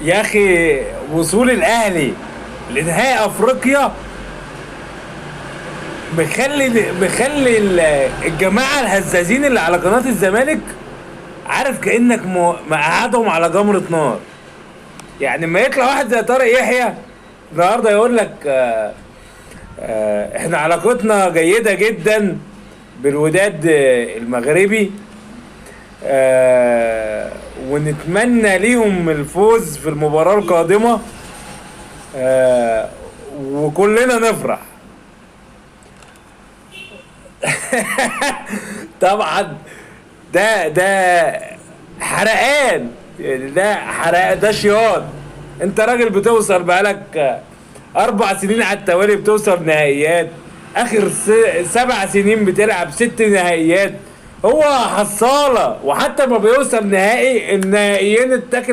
يا اخي وصول الاهلي لنهائي افريقيا مخلي الجماعه الهزازين اللي على قناه الزمالك، عارف كانك مقعدهم على جمره نار. يعني ما يطلع واحد زي طارق يحيى النهارده يقول لك احنا علاقتنا جيده جدا بالوداد المغربي، ونتمنى ليهم الفوز في المباراة القادمة، آه وكلنا نفرح. طبعا ده حرقان، يعني ده حرق، ده شياط. انت راجل بتوصل بقالك 4 سنين على التوالي بتوصل نهائيات، اخر 7 سنين بتلعب 6 نهائيات. هو حصالة، وحتى ما بيوصل نهائي النهائيين اتاكل